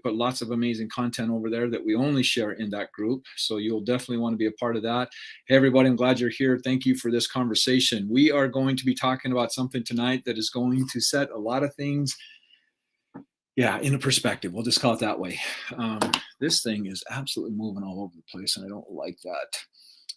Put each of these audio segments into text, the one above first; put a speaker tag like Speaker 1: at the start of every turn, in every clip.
Speaker 1: put lots of amazing content over there that we only share in that group. So you'll definitely want to be a part of that. Hey, everybody, I'm glad you're here. Thank you for this conversation. We are going to be talking about something tonight that is going to set a lot of things, in a perspective. We'll just call it that way. This thing is absolutely moving all over the place, and I don't like that.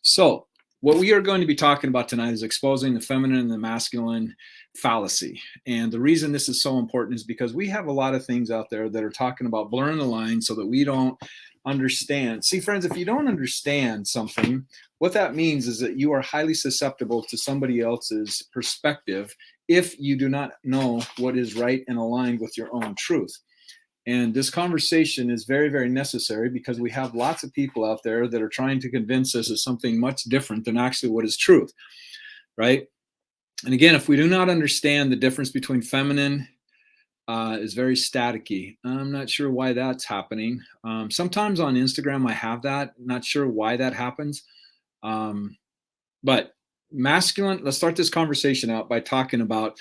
Speaker 1: So what we are going to be talking about tonight is exposing the feminine and the masculine fallacy. And the reason this is so important is because we have a lot of things out there that are talking about blurring the line so that we don't understand. See, friends, if you don't understand something, what that means is that you are highly susceptible to somebody else's perspective if you do not know what is right and aligned with your own truth. And this conversation is very, very necessary because we have lots of people out there that are trying to convince us of something much different than actually what is truth, right? And again, if we do not understand the difference between feminine is very staticky. I'm not sure why that's happening. Sometimes on Instagram I have that. Not sure why that happens. But masculine, let's start this conversation out by talking about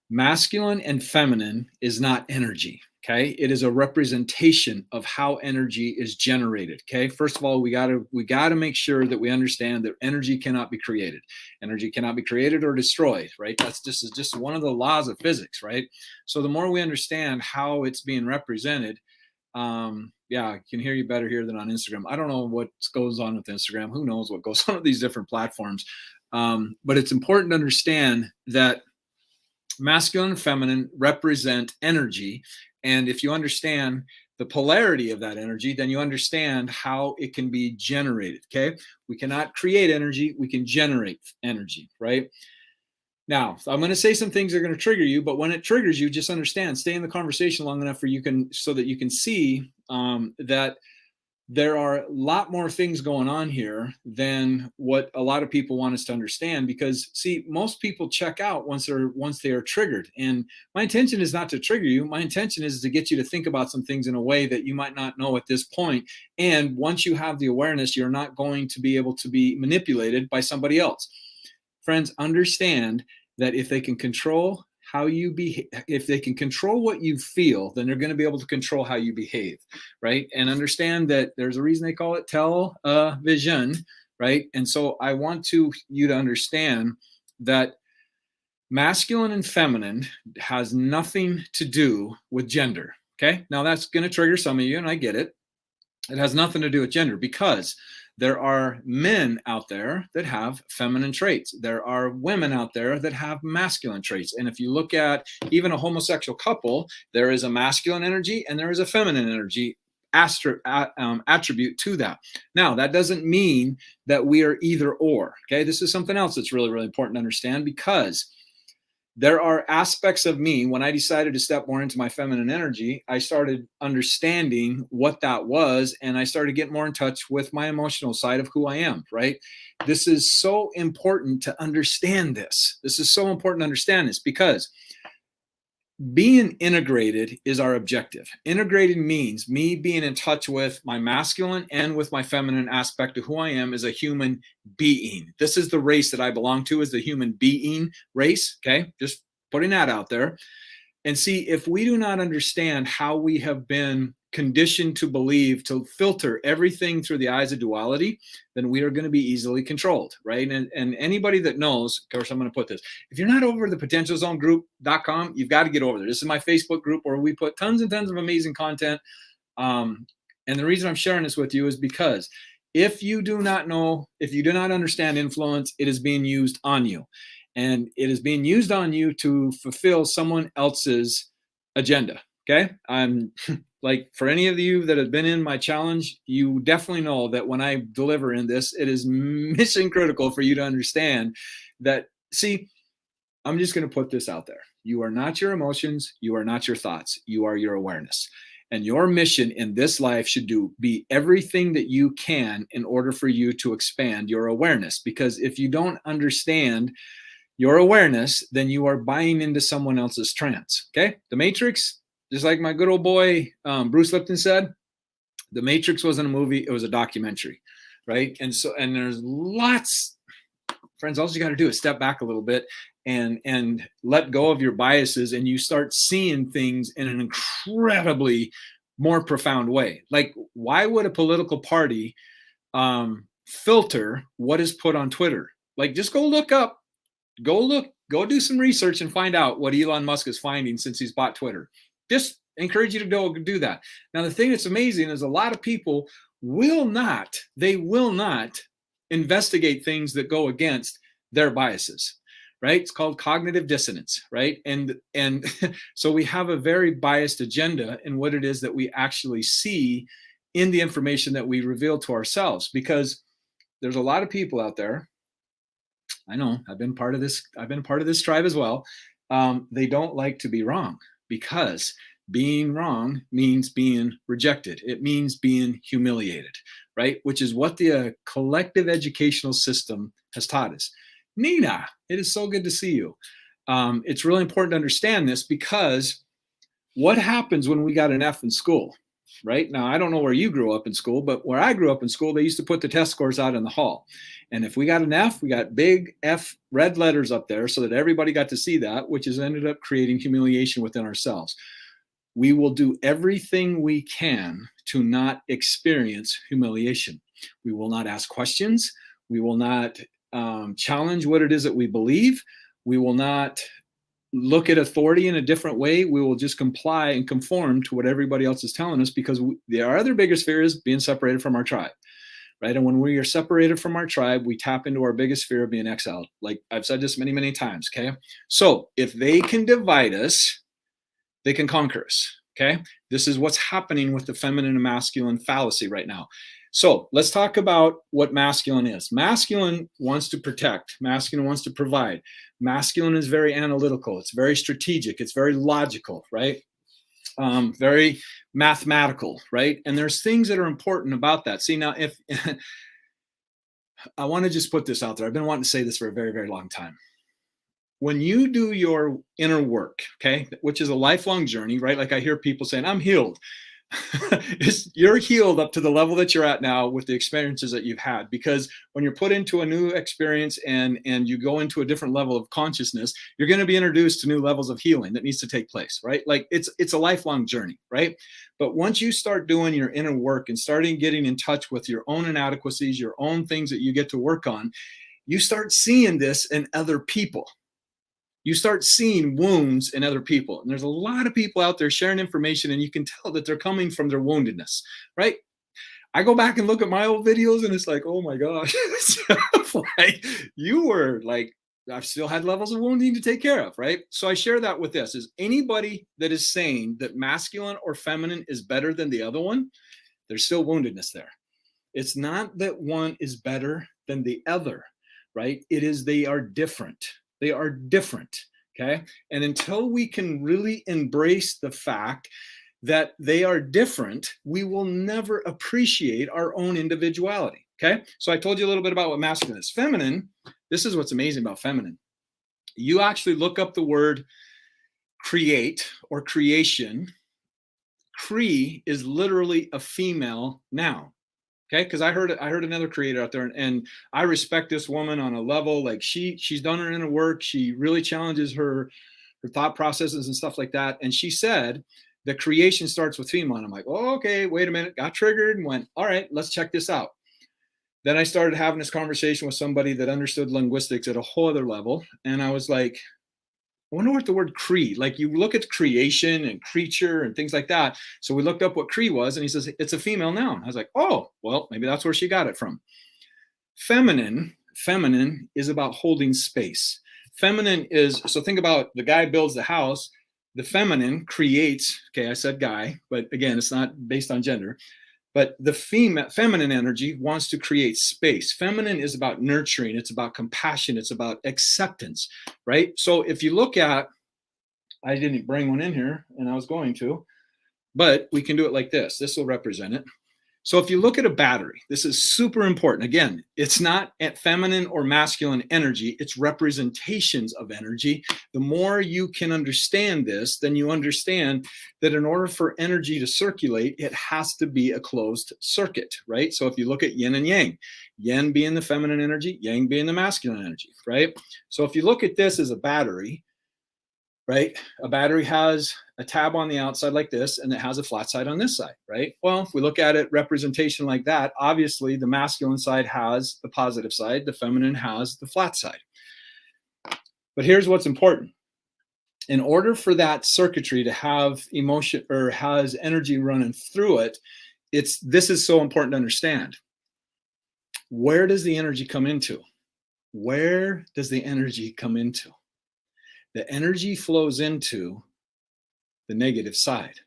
Speaker 1: masculine and feminine is not energy. Okay, it is a representation of how energy is generated. Okay, first of all, we got to make sure that we understand that energy cannot be created. Energy cannot be created or destroyed. Right? That's just one of the laws of physics. Right? So the more we understand how it's being represented, I can hear you better here than on Instagram. I don't know what goes on with Instagram. Who knows what goes on with these different platforms? But it's important to understand that masculine and feminine represent energy. And if you understand the polarity of that energy, then you understand how it can be generated. Okay. We cannot create energy. We can generate energy, right? Now, I'm going to say some things that are going to trigger you, but when it triggers you, just understand, stay in the conversation long enough so that you can see that there are a lot more things going on here than what a lot of people want us to understand. Because see, most people check out once they are triggered. And my intention is not to trigger you. My intention is to get you to think about some things in a way that you might not know at this point. And once you have the awareness, you're not going to be able to be manipulated by somebody else. Friends, understand that if they can control how you behave, if they can control what you feel, then they're going to be able to control how you behave, right? And understand that there's a reason they call it television, right? And so I want you to understand that masculine and feminine has nothing to do with gender, okay? Now that's going to trigger some of you, and I get it. It has nothing to do with gender because there are men out there that have feminine traits. There are women out there that have masculine traits. And if you look at even a homosexual couple, there is a masculine energy and there is a feminine energy attribute to that. Now, that doesn't mean that we are either or. Okay, this is something else that's really, really important to understand because there are aspects of me. When I decided to step more into my feminine energy, I started understanding what that was, and I started getting more in touch with my emotional side of who I am, right? This is so important to understand this. This is so important to understand this because being integrated is our objective. Integrated means me being in touch with my masculine and with my feminine aspect of who I am as a human being. This is the race that I belong to, is the human being race. Okay, just putting that out there. And see, if we do not understand how we have been conditioned to believe, to filter everything through the eyes of duality, then we are going to be easily controlled, right? And anybody that knows, of course, I'm going to put this, if you're not over the potentialzonegroup.com, you've got to get over there. This is my Facebook group where we put tons and tons of amazing content. And the reason I'm sharing this with you is because if you do not understand influence, it is being used on you. And it is being used on you to fulfill someone else's agenda. Okay. I'm like, for any of you that have been in my challenge, you definitely know that when I deliver in this, it is mission critical for you to understand that, see, I'm just going to put this out there. You are not your emotions. You are not your thoughts. You are your awareness. And your mission in this life should be everything that you can in order for you to expand your awareness. Because if you don't understand your awareness, then you are buying into someone else's trance. Okay. The Matrix, just like my good old boy, Bruce Lipton said, The Matrix wasn't a movie. It was a documentary. Right. And there's lots, friends, all you got to do is step back a little bit and let go of your biases, and you start seeing things in an incredibly more profound way. Like, why would a political party filter what is put on Twitter? Like, just go look up, go do some research and find out what Elon Musk is finding since he's bought Twitter. Just encourage you to go do that. Now, the thing that's amazing is a lot of people will not investigate things that go against their biases, right? It's called cognitive dissonance, right? And so we have a very biased agenda in what it is that we actually see in the information that we reveal to ourselves, because there's a lot of people out there. I know I've been part of this tribe as well. They don't like to be wrong, because being wrong means being rejected. It means being humiliated, right? Which is what the collective educational system has taught us. Nina, it is so good to see you. It's really important to understand this, because what happens when we got an F in school, right? Now, I don't know where you grew up in school, but where I grew up in school, they used to put the test scores out in the hall. And if we got an F, we got big F red letters up there so that everybody got to see that, which has ended up creating humiliation within ourselves. We will do everything we can to not experience humiliation. We will not ask questions. We will not challenge what it is that we believe. We will not look at authority in a different way. We will just comply and conform to what everybody else is telling us, because our other biggest fear is being separated from our tribe, right? And when we are separated from our tribe, we tap into our biggest fear of being exiled. Like I've said this many, many times, okay? So if they can divide us, they can conquer us, okay? This is what's happening with the feminine and masculine fallacy right now. So let's talk about what masculine is. Masculine wants to protect. Masculine wants to provide. Masculine is very analytical. It's very strategic. It's very logical, right? Very mathematical, right? And there's things that are important about that. See, now, if I want to just put this out there, I've been wanting to say this for a very, very long time. When you do your inner work, okay, which is a lifelong journey, right? Like I hear people saying, I'm healed. You're healed up to the level that you're at now with the experiences that you've had, because when you're put into a new experience and you go into a different level of consciousness, you're going to be introduced to new levels of healing that needs to take place, right? Like it's a lifelong journey, right? But once you start doing your inner work and starting getting in touch with your own inadequacies, your own things that you get to work on, you start seeing this in other people. You start seeing wounds in other people. And there's a lot of people out there sharing information, and you can tell that they're coming from their woundedness, right? I go back and look at my old videos, and it's like, oh my gosh, like you were like, I've still had levels of wounding to take care of, right? So I share that with this, is anybody that is saying that masculine or feminine is better than the other one, there's still woundedness there. It's not that one is better than the other, right? It is they are different. They are different, okay? And until we can really embrace the fact that they are different, we will never appreciate our own individuality, okay? So I told you a little bit about what masculine is. Feminine, this is what's amazing about feminine. You actually look up the word create or creation. Cree is literally a female noun. Okay, because I heard another creator out there, and I respect this woman on a level. Like she's done her inner work. She really challenges her thought processes and stuff like that. And she said the creation starts with female. And I'm like, oh, okay, wait a minute. Got triggered and went, all right, let's check this out. Then I started having this conversation with somebody that understood linguistics at a whole other level, and I was like, I wonder what the word Cree, like you look at creation and creature and things like that. So we looked up what Cree was, and he says, it's a female noun. I was like, oh, well, maybe that's where she got it from. Feminine is about holding space. Feminine is, so think about the guy builds the house. The feminine creates, okay, I said guy, but again, it's not based on gender. But the feminine energy wants to create space. Feminine is about nurturing. It's about compassion. It's about acceptance, right? So if you look at, I didn't bring one in here, and I was going to, but we can do it like this. This will represent it. So if you look at a battery, this is super important. Again, it's not at feminine or masculine energy. It's representations of energy. The more you can understand this, then you understand that in order for energy to circulate, it has to be a closed circuit, right? So if you look at yin and yang, yin being the feminine energy, yang being the masculine energy, right? So if you look at this as a battery, right? A battery has a tab on the outside like this, and it has a flat side on this side, right? Well, if we look at it representation like that, obviously the masculine side has the positive side, the feminine has the flat side. But here's what's important. In order for that circuitry to have emotion or has energy running through it, this is so important to understand. Where does the energy come into? Where does the energy come into? The energy flows into the negative side.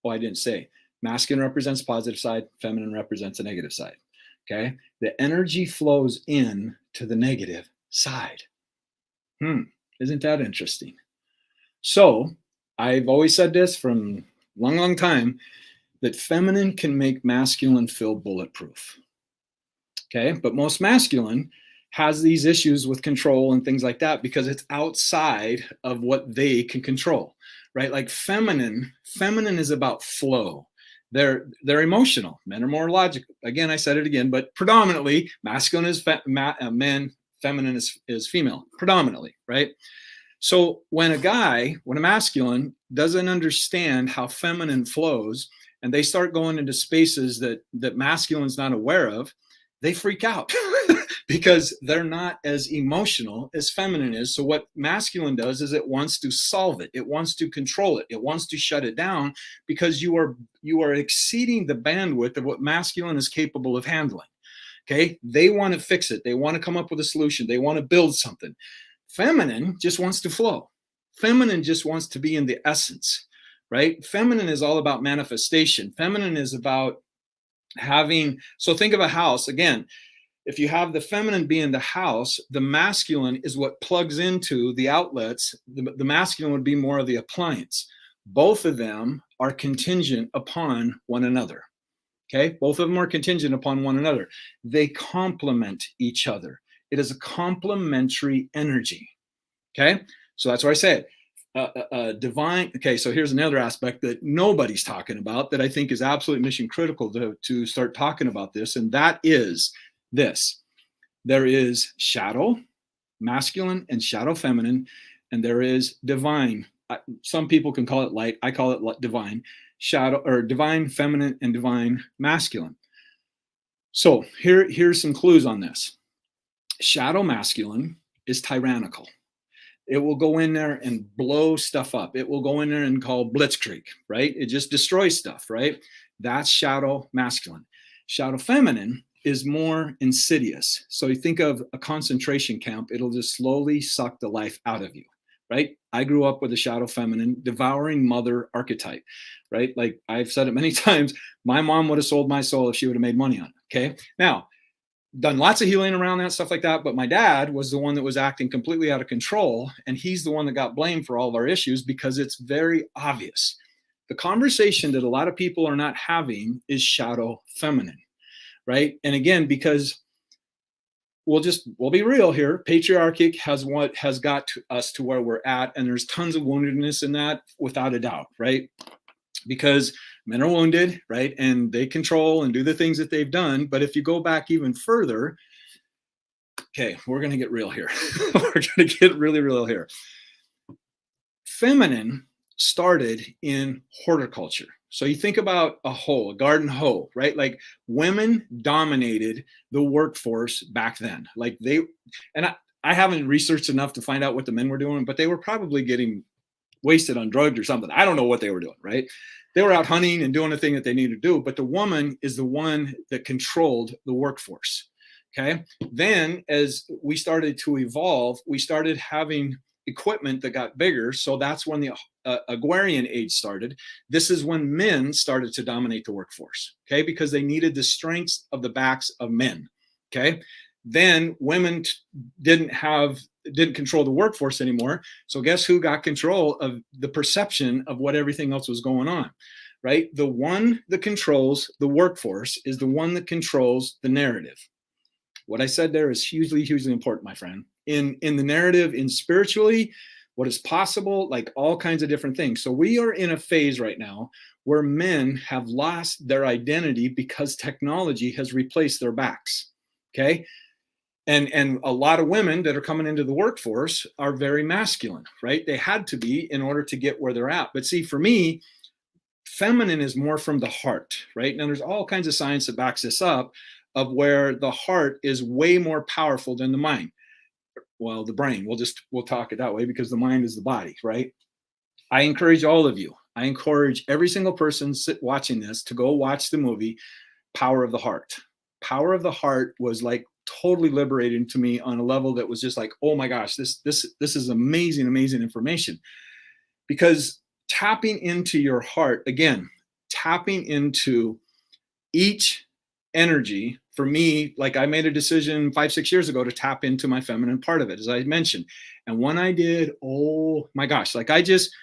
Speaker 1: Oh, I didn't say. Masculine represents positive side, feminine represents the negative side. Okay? The energy flows in to the negative side. Isn't that interesting? So, I've always said this from long, long time, that feminine can make masculine feel bulletproof. Okay? But most masculine has these issues with control and things like that because it's outside of what they can control, right? Like feminine is about flow. They're emotional. Men are more logical. Again, I said it again, but predominantly masculine is men, feminine is female, predominantly, right? So when a masculine doesn't understand how feminine flows and they start going into spaces that masculine's not aware of, they freak out because they're not as emotional as feminine is. So what masculine does is it wants to solve it. It wants to control it. It wants to shut it down because you are exceeding the bandwidth of what masculine is capable of handling. Okay. They want to fix it. They want to come up with a solution. They want to build something. Feminine just wants to flow. Feminine just wants to be in the essence, right? Feminine is all about manifestation. Feminine is about so think of a house. Again, if you have the feminine being the house, the masculine is what plugs into the outlets. The masculine would be more of the appliance. Both of them are contingent upon one another. Okay, both of them are contingent upon one another. They complement each other. It is a complementary energy. Okay, so that's why I say it. Divine. Okay, so here's another aspect that nobody's talking about that I think is absolutely mission critical to start talking about this, and that is this. There is shadow, masculine, and shadow feminine, and there is divine. Some people can call it light. I call it divine. Shadow or divine feminine and divine masculine. So here's some clues on this. Shadow masculine is tyrannical. It will go in there and blow stuff up. It will go in there and call blitzkrieg, right? It just destroys stuff, right? That's shadow masculine. Shadow feminine is more insidious. So you think of a concentration camp, it'll just slowly suck the life out of you, right? I grew up with a shadow feminine, devouring mother archetype, right? Like I've said it many times, my mom would have sold my soul if she would have made money on it, okay? Now, done lots of healing around that, stuff like that. But my dad was the one that was acting completely out of control. And he's the one that got blamed for all of our issues because it's very obvious. The conversation that a lot of people are not having is shadow feminine, right? And again, because we'll be real here. Patriarchy has got us to where we're at. And there's tons of woundedness in that without a doubt, right? Because men are wounded, right? And they control and do the things that they've done. But if you go back even further, okay, we're going to get real here. We're going to get really real here. Feminine started in horticulture. So you think about a garden hoe, right? Like women dominated the workforce back then. Like I haven't researched enough to find out what the men were doing, but they were probably getting wasted on drugs or something. I don't know what they were doing, right? They were out hunting and doing the thing that they needed to do, but the woman is the one that controlled the workforce. Okay. Then as we started to evolve, we started having equipment that got bigger. So that's when the agrarian age started. This is when men started to dominate the workforce. Okay. Because they needed the strengths of the backs of men. Okay. Then women didn't control the workforce anymore. So guess who got control of the perception of what everything else was going on, right? The one that controls the workforce is the one that controls the narrative. What I said there is hugely, hugely important, my friend. In the narrative, in spiritually, what is possible, like all kinds of different things. So we are in a phase right now where men have lost their identity because technology has replaced their backs, okay? And a lot of women that are coming into the workforce are very masculine, right? They had to be in order to get where they're at. But see, for me, feminine is more from the heart, right? Now there's all kinds of science that backs this up, of where the heart is way more powerful than the mind. Well, the brain, we'll talk it that way, because the mind is the body, right? I encourage all of you, I encourage every single person watching this to go watch the movie Power of the Heart. Power of the Heart was like totally liberating to me on a level that was just like, oh my gosh, this is amazing, amazing information. Because tapping into your heart, again, tapping into each energy, for me, like I made a decision 5, 6 years ago to tap into my feminine part of it, as I mentioned. And when I did, oh my gosh, like I just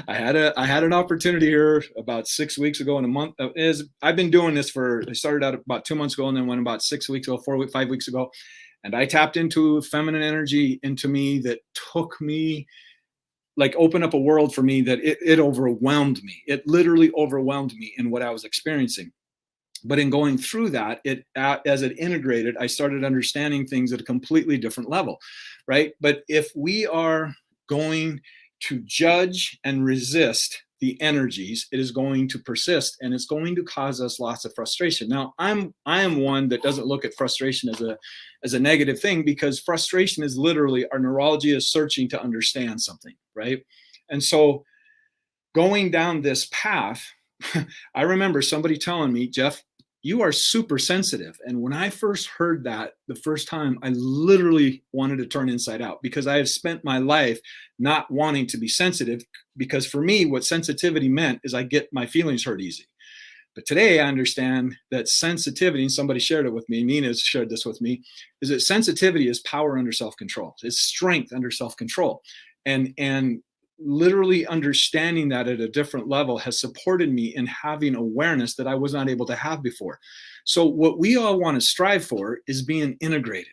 Speaker 1: I had an opportunity here about 6 weeks ago, in a month is I've been doing this I started out about 2 months ago, and then went about 6 weeks ago, 5 weeks ago, and I tapped into feminine energy into me that took me, like, opened up a world for me that it overwhelmed me. It literally overwhelmed me in what I was experiencing. But in going through that, as it integrated, I started understanding things at a completely different level, right? But if we are going to judge and resist the energies, it is going to persist, and it's going to cause us lots of frustration. Now, I am one that doesn't look at frustration as a negative thing, because frustration is literally our neurology is searching to understand something, right? And so going down this path, I remember somebody telling me, Jeff, you are super sensitive. And when I first heard that the first time, I literally wanted to turn inside out, because I have spent my life not wanting to be sensitive. Because for me, what sensitivity meant is I get my feelings hurt easy. But today I understand that sensitivity, and somebody shared it with me, Nina shared this with me, is that sensitivity is power under self-control. It's strength under self-control. And literally understanding that at a different level has supported me in having awareness that I was not able to have before. So what we all want to strive for is being integrated.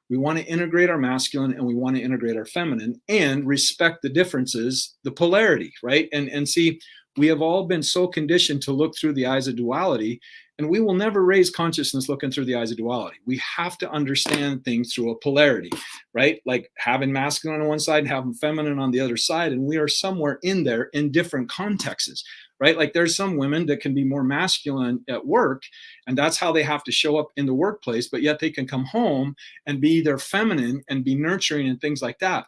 Speaker 1: We want to integrate our masculine, and we want to integrate our feminine, and respect the differences, the polarity, right? And see, we have all been so conditioned to look through the eyes of duality, and we will never raise consciousness looking through the eyes of duality. We have to understand things through a polarity, right? Like having masculine on one side and having feminine on the other side. And we are somewhere in there in different contexts, right? Like there's some women that can be more masculine at work, and that's how they have to show up in the workplace, but yet they can come home and be their feminine and be nurturing and things like that.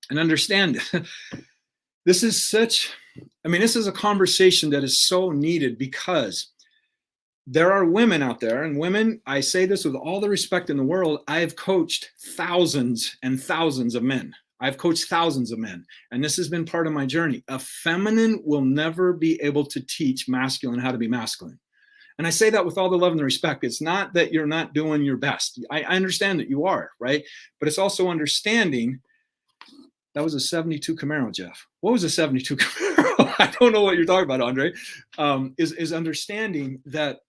Speaker 1: And understand this is this is a conversation that is so needed, because there are women out there, and women, I say this with all the respect in the world, I have coached thousands and thousands of men. I've coached thousands of men, and this has been part of my journey. A feminine will never be able to teach masculine how to be masculine. And I say that with all the love and the respect. It's not that you're not doing your best. I understand that you are, right? But it's also understanding. That was a 72 Camaro, Jeff. What was a 72 Camaro? I don't know what you're talking about, Andre. Is understanding that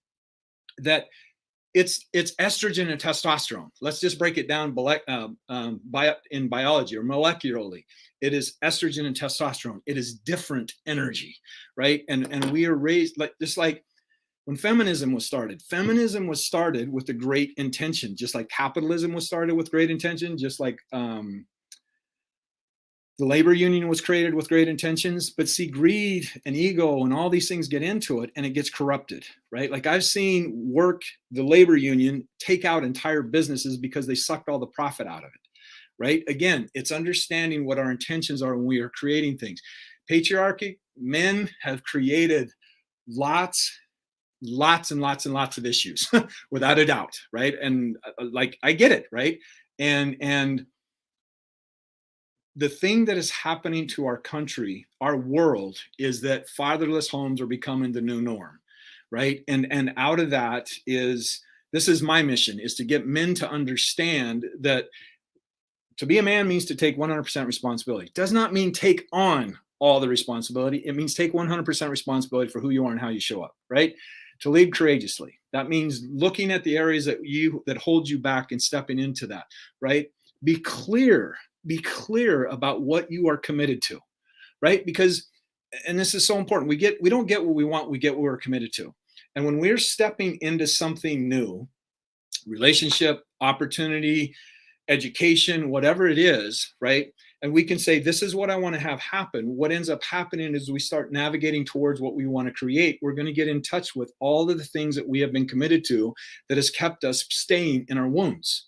Speaker 1: it's estrogen and testosterone. Let's just break it down in biology or molecularly. It is estrogen and testosterone. It is different energy, right? And we are raised like when feminism was started with a great intention, just like capitalism was started with great intention, just like the labor union was created with great intentions. But see, greed and ego and all these things get into it, and it gets corrupted, right? Like I've seen the labor union take out entire businesses because they sucked all the profit out of it, right? Again, it's understanding what our intentions are when we are creating things. Patriarchy, men have created lots and lots of issues without a doubt, right? And like I get it, right? And the thing that is happening to our country, our world, is that fatherless homes are becoming the new norm, right? And out of that this is my mission, is to get men to understand that to be a man means to take 100% responsibility. It does not mean take on all the responsibility. It means take 100% responsibility for who you are and how you show up, right? To lead courageously. That means looking at the areas that hold you back and stepping into that, right? Be clear about what you are committed to, right? Because, and this is so important, we don't get what we want, we get what we're committed to. And when we're stepping into something new, relationship, opportunity, education, whatever it is, right? And we can say, this is what I want to have happen. What ends up happening is we start navigating towards what we want to create. We're going to get in touch with all of the things that we have been committed to that has kept us staying in our wounds,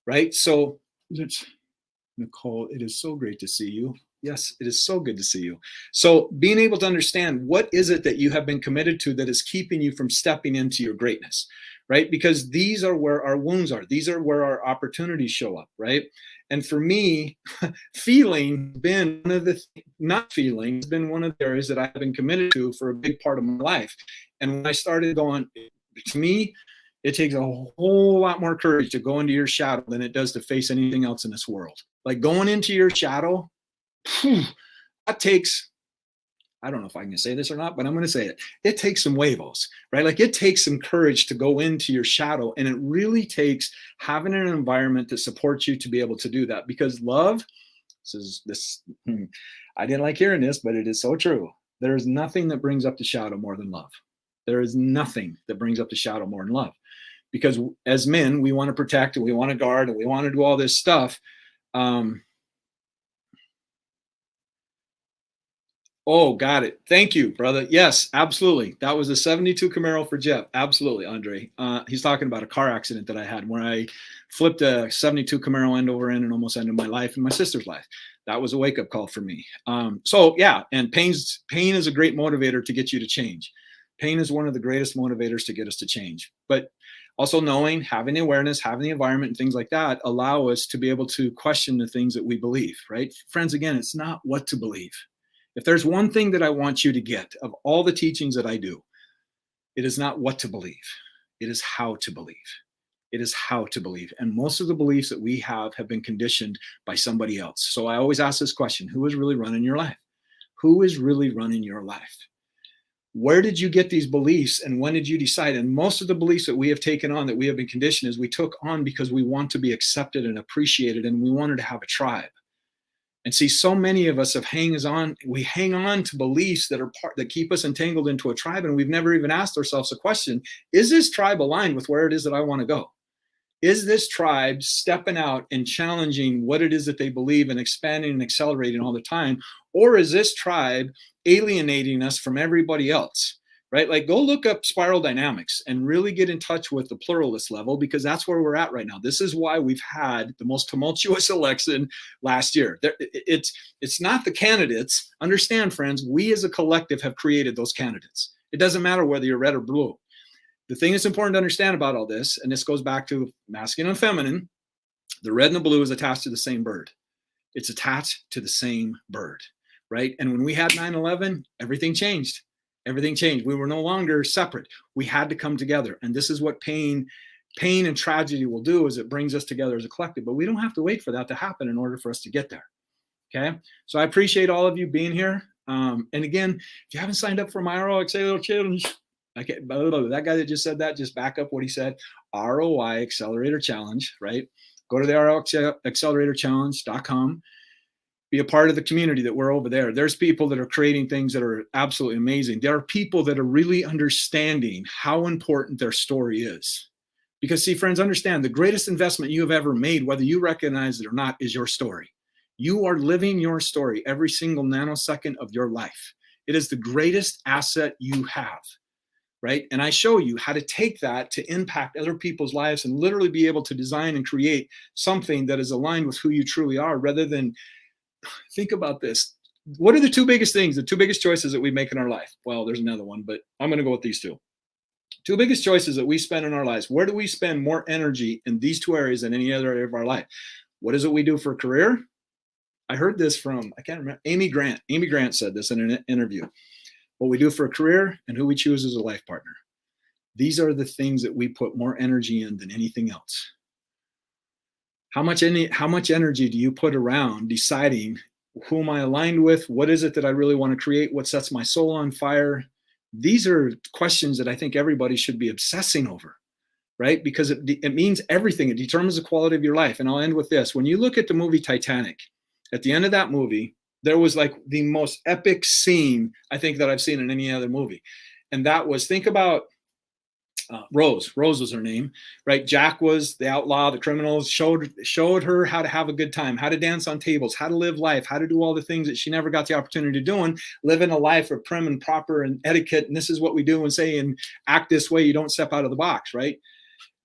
Speaker 1: right? So, Nicole, it is so great to see you. Yes, it is so good to see you. So being able to understand what is it that you have been committed to that is keeping you from stepping into your greatness, right? Because these are where our wounds are. These are where our opportunities show up, right? And for me, feeling been one of the not feeling has been one of the areas that I've been committed to for a big part of my life. And when I started going, to me, it takes a whole lot more courage to go into your shadow than it does to face anything else in this world. Like going into your shadow, that takes, I don't know if I can say this or not, but I'm going to say it. It takes some huevos, right? Like it takes some courage to go into your shadow. And it really takes having an environment that supports you to be able to do that. Because love, I didn't like hearing this, but it is so true. There is nothing that brings up the shadow more than love. There is nothing that brings up the shadow more than love. Because as men, we want to protect and we want to guard and we want to do all this stuff. Oh, got it. Thank you, brother. Yes, absolutely. That was a 72 Camaro for Jeff. Absolutely, Andre. He's talking about a car accident that I had where I flipped a 72 Camaro end over end and almost ended my life and my sister's life. That was a wake-up call for me. So yeah, and pain is a great motivator to get you to change. Pain is one of the greatest motivators to get us to change. But also knowing, having the awareness, having the environment and things like that allow us to be able to question the things that we believe, right? Friends, again, it's not what to believe. If there's one thing that I want you to get of all the teachings that I do, it is not what to believe. It is how to believe. It is how to believe. And most of the beliefs that we have been conditioned by somebody else. So I always ask this question, who is really running your life? Who is really running your life? Where did you get these beliefs and when did you decide? And most of the beliefs that we have taken on, that we have been conditioned, is we took on because we want to be accepted and appreciated and we wanted to have a tribe. And see, so many of us we hang on to beliefs that keep us entangled into a tribe, and we've never even asked ourselves a question: is this tribe aligned with where it is that I want to go? Is this tribe stepping out and challenging what it is that they believe and expanding and accelerating all the time? Or is this tribe alienating us from everybody else? Right? Like, go look up spiral dynamics and really get in touch with the pluralist level, because that's where we're at right now. This is why we've had the most tumultuous election last year. It's not the candidates. Understand, friends, we as a collective have created those candidates. It doesn't matter whether you're red or blue. The thing that's important to understand about all this, and this goes back to masculine and feminine, the red and the blue is attached to the same bird. It's attached to the same bird, right? And when we had 9/11, everything changed. Everything changed. We were no longer separate. We had to come together. And this is what pain and tragedy will do, is it brings us together as a collective. But we don't have to wait for that to happen in order for us to get there. Okay. So I appreciate all of you being here. And again, if you haven't signed up for my ROI Accelerator Challenge, that guy that just said that, just back up what he said. ROI Accelerator Challenge, right? Go to the ROIAcceleratorChallenge.com. Be a part of the community that we're over there. There's people that are creating things that are absolutely amazing. There are people that are really understanding how important their story is. Because see, friends, understand the greatest investment you have ever made, whether you recognize it or not, is your story. You are living your story every single nanosecond of your life. It is the greatest asset you have, right? And I show you how to take that to impact other people's lives and literally be able to design and create something that is aligned with who you truly are, rather than, think about this. What are the two biggest things, the two biggest choices that we make in our life? Well, there's another one, but I'm going to go with these two. Two biggest choices that we spend in our lives. Where do we spend more energy in these two areas than any other area of our life? What is it we do for a career? I heard this from, I can't remember, Amy Grant. Amy Grant said this in an interview. What we do for a career and who we choose as a life partner. These are the things that we put more energy in than anything else. How much energy do you put around deciding who am I aligned with? What is it that I really want to create? What sets my soul on fire? These are questions that I think everybody should be obsessing over, right? Because it means everything. It determines the quality of your life. And I'll end with this. When you look at the movie Titanic, at the end of that movie, there was like the most epic scene I think that I've seen in any other movie. And that was, think about Rose was her name, right? Jack was the outlaw, the criminal, showed her how to have a good time, how to dance on tables, how to live life, how to do all the things that she never got the opportunity to do, and living a life of prim and proper and etiquette. And this is what we do and say and act this way. You don't step out of the box, right?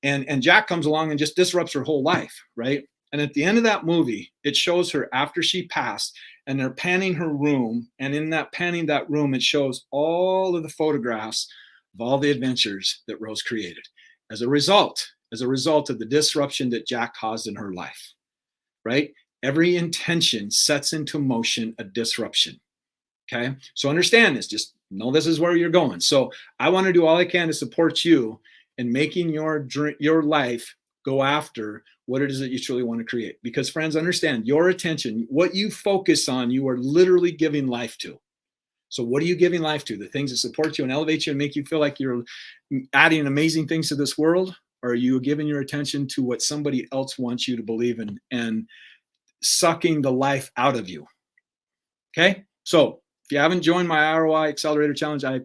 Speaker 1: And Jack comes along and just disrupts her whole life, right? And at the end of that movie, it shows her after she passed, and they're panning her room. And in that panning that room, it shows all of the photographs of all the adventures that Rose created as a result of the disruption that Jack caused in her life, right? Every intention sets into motion a disruption. Okay. So understand this, just know this is where you're going. So I want to do all I can to support you in making your life go after what it is that you truly want to create. Because friends, understand your attention, what you focus on, you are literally giving life to. So what are you giving life to? The things that support you and elevate you and make you feel like you're adding amazing things to this world? Or are you giving your attention to what somebody else wants you to believe in and sucking the life out of you? Okay. So if you haven't joined my ROI Accelerator Challenge, I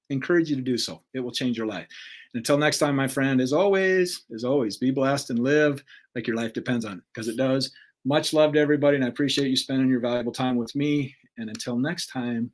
Speaker 1: encourage you to do so. It will change your life. And until next time, my friend, as always, be blessed and live like your life depends on it, because it does. Much love to everybody, and I appreciate you spending your valuable time with me. And until next time,